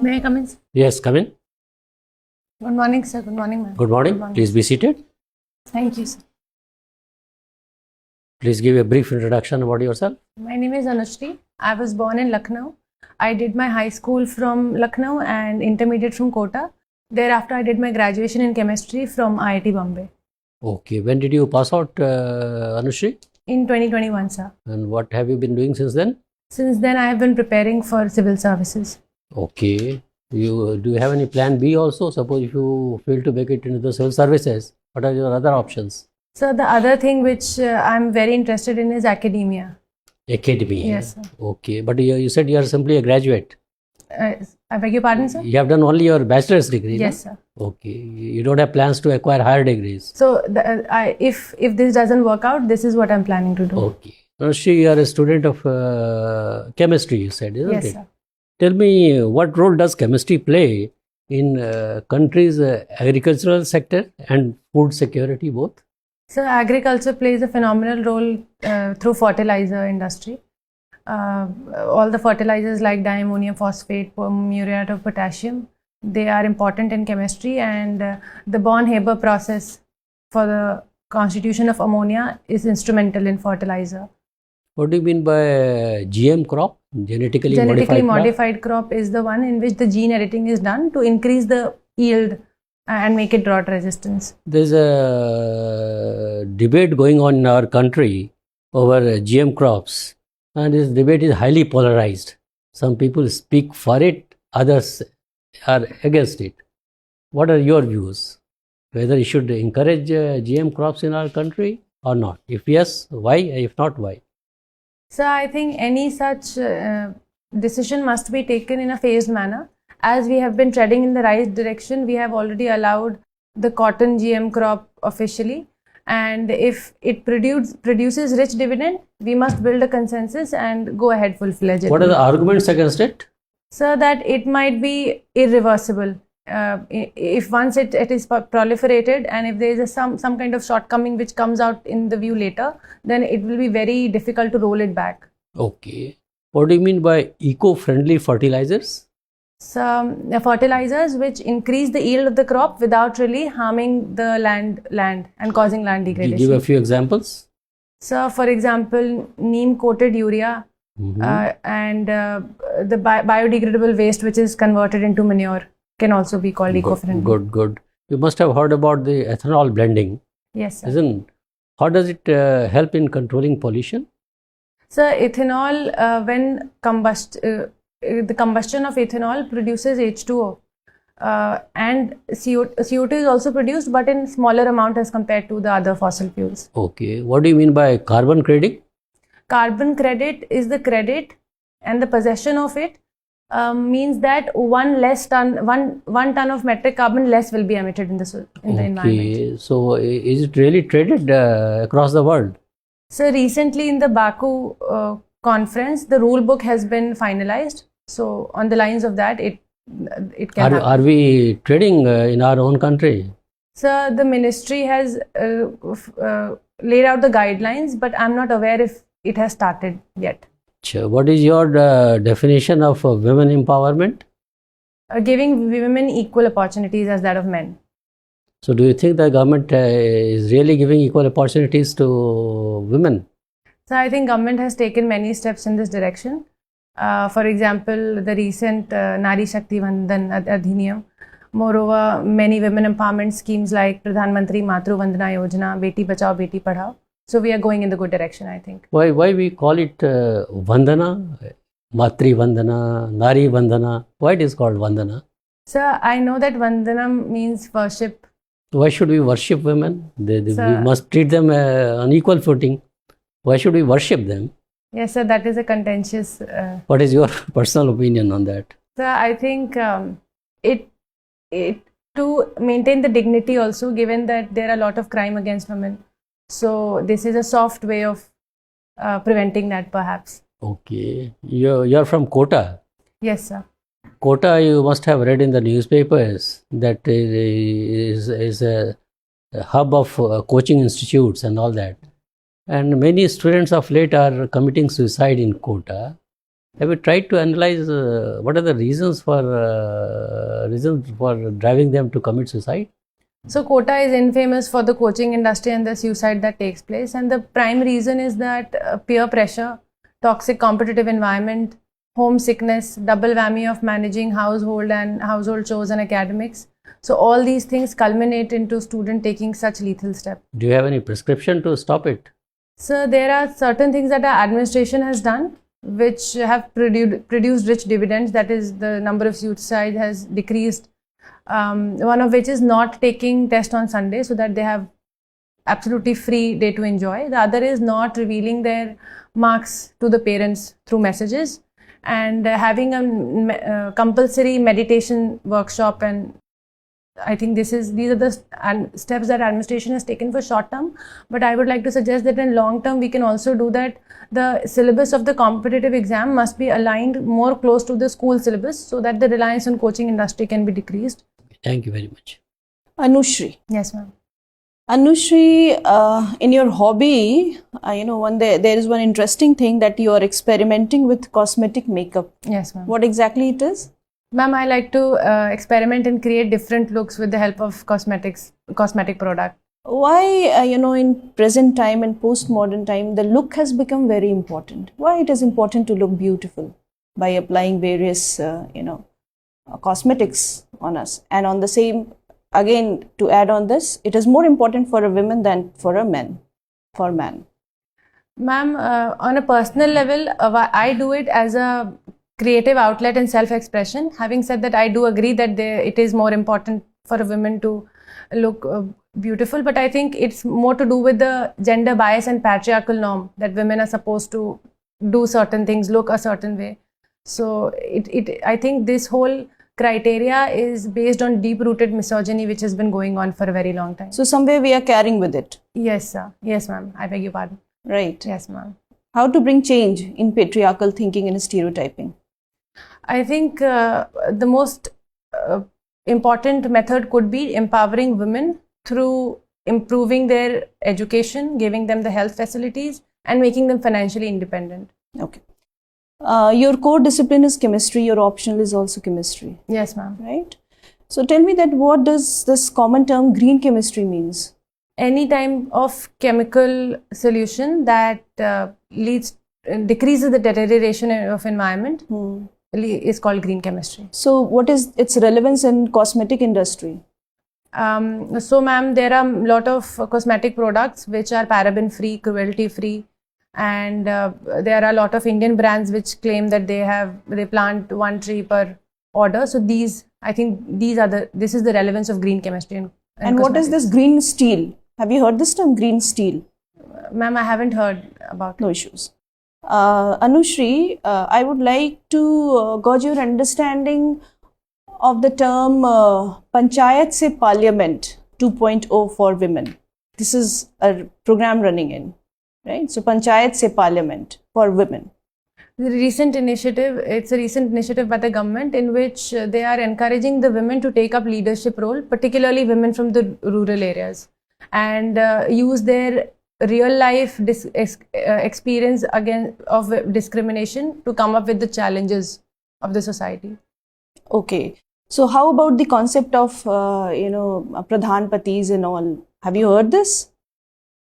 May I come in, sir? Yes, come in. Good morning, sir. Good morning, ma'am. Good morning. Please be seated. Thank you, sir. Please give a brief introduction about yourself. My name is Anushri. I was born in Lucknow. I did my high school from Lucknow and intermediate from Kota. Thereafter, I did my graduation in chemistry from IIT Bombay. Okay. When did you pass out, Anushri? In 2021, sir. And what have you been doing since then? Since then, I have been preparing for civil services. Okay. Do you have any plan B also? Suppose if you fail to make it into the civil services, what are your other options? So the other thing which I'm very interested in is academia. Academy. Yes, sir. Okay. But you said you are simply a graduate. I beg your pardon, sir? You have done only your bachelor's degree. Yes, no? sir. Okay. You don't have plans to acquire higher degrees. So if this doesn't work out, this is what I'm planning to do. Okay. Anushri, you are a student of chemistry, you said, isn't Yes, it? sir. Tell me, what role does chemistry play in countries' agricultural sector and food security both? So agriculture plays a phenomenal role through fertilizer industry. All the fertilizers like diammonium phosphate, muriate of potassium, they are important in chemistry, and the Born-Haber process for the constitution of ammonia is instrumental in fertilizer. What do you mean by GM crop? Genetically modified crop is the one in which the gene editing is done to increase the yield and make it drought resistance. There's a debate going on in our country over GM crops, and this debate is highly polarized. Some people speak for it, others are against it. What are your views? Whether you should encourage GM crops in our country or not? If yes, why? If not, why? So I think any such decision must be taken in a phased manner. As we have been treading in the right direction, we have already allowed the cotton GM crop officially, and if it produces rich dividend, we must build a consensus and go ahead full-fledged. What are the arguments against it? So that it might be irreversible. If once it is proliferated, and if there is some kind of shortcoming which comes out in the view later, then it will be very difficult to roll it back. Okay. What do you mean by eco-friendly fertilizers? So fertilizers which increase the yield of the crop without really harming the land and causing land degradation. Give a few examples. So for example, neem coated urea, and the biodegradable waste which is converted into manure can also be called eco-friendly. Good. You must have heard about the ethanol blending. Yes, sir. Isn't? How does it help in controlling pollution? So ethanol, when the combustion of ethanol produces H2O, and CO2 is also produced, but in smaller amount as compared to the other fossil fuels. Okay. What do you mean by carbon credit? Carbon credit is the credit, and the possession of it means that one ton of metric carbon less will be emitted in the environment. So is it really traded across the world? So recently in the Baku conference, the rule book has been finalized. So on the lines of that, it can happen. Are we trading in our own country? So the ministry has laid out the guidelines, but I'm not aware if it has started yet. What is your definition of women empowerment? Giving women equal opportunities as that of men. So do you think the government is really giving equal opportunities to women? So I think government has taken many steps in this direction. For example, the recent Nari Shakti Vandan Adhiniyam. Moreover, many women empowerment schemes like Pradhan Mantri Matru Vandana Yojana, Beti Bachao, Beti Padhao. So we are going in the good direction, I think. Why we call it Vandana, Matri Vandana, Nari Vandana? Why it is called Vandana? So I know that Vandanam means worship. Why should we worship women? We must treat them on equal footing. Why should we worship them? Yes, sir, that is a contentious... What is your personal opinion on that? So I think it to maintain the dignity also, given that there are a lot of crime against women. So this is a soft way of preventing that, perhaps. Okay. You're from Kota? Yes, sir. Kota, you must have read in the newspapers that is a hub of coaching institutes and all that. And many students of late are committing suicide in Kota. Have you tried to analyze what are the reasons for driving them to commit suicide? So Kota is infamous for the coaching industry and the suicide that takes place, and the prime reason is that peer pressure, toxic competitive environment, homesickness, double whammy of managing household chores and academics. So all these things culminate into student taking such lethal step. Do you have any prescription to stop it? So there are certain things that our administration has done which have produced rich dividends. That is, the number of suicide has decreased. One of which is not taking test on Sunday so that they have absolutely free day to enjoy. The other is not revealing their marks to the parents through messages, and having a compulsory meditation workshop. And I think these are the steps that administration has taken for short term, but I would like to suggest that in long term we can also do that. The syllabus of the competitive exam must be aligned more close to the school syllabus so that the reliance on coaching industry can be decreased. Thank you very much. Anushri. Yes, ma'am. Anushri, in your hobby, there is one interesting thing that you are experimenting with cosmetic makeup. Yes, ma'am. What exactly it is? Ma'am, I like to experiment and create different looks with the help of cosmetic product. Why, in present time and postmodern time, the look has become very important. Why it is important to look beautiful by applying various, cosmetics on us. And on the same, again, to add on this, it is more important for a woman than for a man. Ma'am, on a personal level, I do it as a creative outlet and self-expression. Having said that, I do agree that it is more important for a woman to look beautiful, but I think it's more to do with the gender bias and patriarchal norm that women are supposed to do certain things, look a certain way. So I think this whole criteria is based on deep-rooted misogyny which has been going on for a very long time. So somewhere we are carrying with it. Yes, sir. Yes, ma'am. I beg your pardon. Right. Yes, ma'am. How to bring change in patriarchal thinking and stereotyping? I think the most important method could be empowering women through improving their education, giving them the health facilities, and making them financially independent. Okay. Your core discipline is chemistry, your optional is also chemistry. Yes, ma'am. Right? So tell me that what does this common term green chemistry means? Any type of chemical solution that decreases the deterioration of environment is called green chemistry. So what is its relevance in cosmetic industry? So ma'am, there are a lot of cosmetic products which are paraben free, cruelty free, and there are a lot of Indian brands which claim that they plant one tree per order. So this is the relevance of green chemistry. And what is this green steel? Have you heard this term, green steel? Ma'am, I haven't heard about it. No issues. Anushri, I would like to gauge your understanding of the term Panchayat se Parliament 2.0 for women. This is a program running in, right? So Panchayat se Parliament for women. It's a recent initiative by the government in which they are encouraging the women to take up leadership role, particularly women from the rural areas, and use their real life experience of discrimination to come up with the challenges of the society. Okay. So how about the concept of, Pradhan Patis and all? Have you heard this?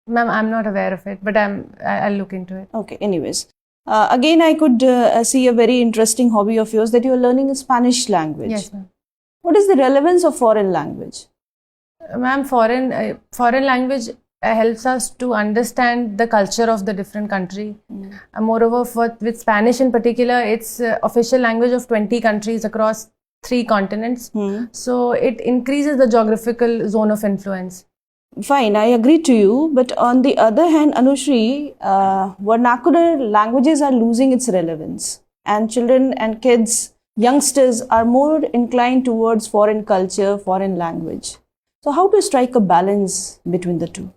Ma'am, I'm not aware of it, but I'll look into it. Okay, anyways. Again, I could see a very interesting hobby of yours that you are learning a Spanish language. Yes, ma'am. What is the relevance of foreign language? Ma'am, foreign language helps us to understand the culture of the different country. Moreover, with Spanish in particular, it's official language of 20 countries across 3 continents. So it increases the geographical zone of influence. Fine, I agree to you. But on the other hand, Anushri, vernacular languages are losing its relevance. And children and kids, youngsters are more inclined towards foreign culture, foreign language. So how to strike a balance between the two?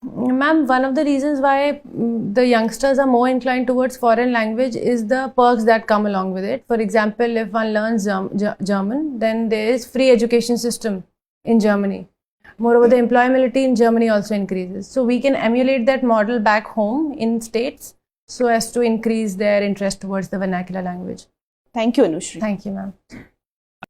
Ma'am, one of the reasons why the youngsters are more inclined towards foreign language is the perks that come along with it. For example, if one learns German, then there is free education system in Germany. Moreover, the employability in Germany also increases. So we can emulate that model back home in States so as to increase their interest towards the vernacular language. Thank you, Anushri. Thank you, ma'am.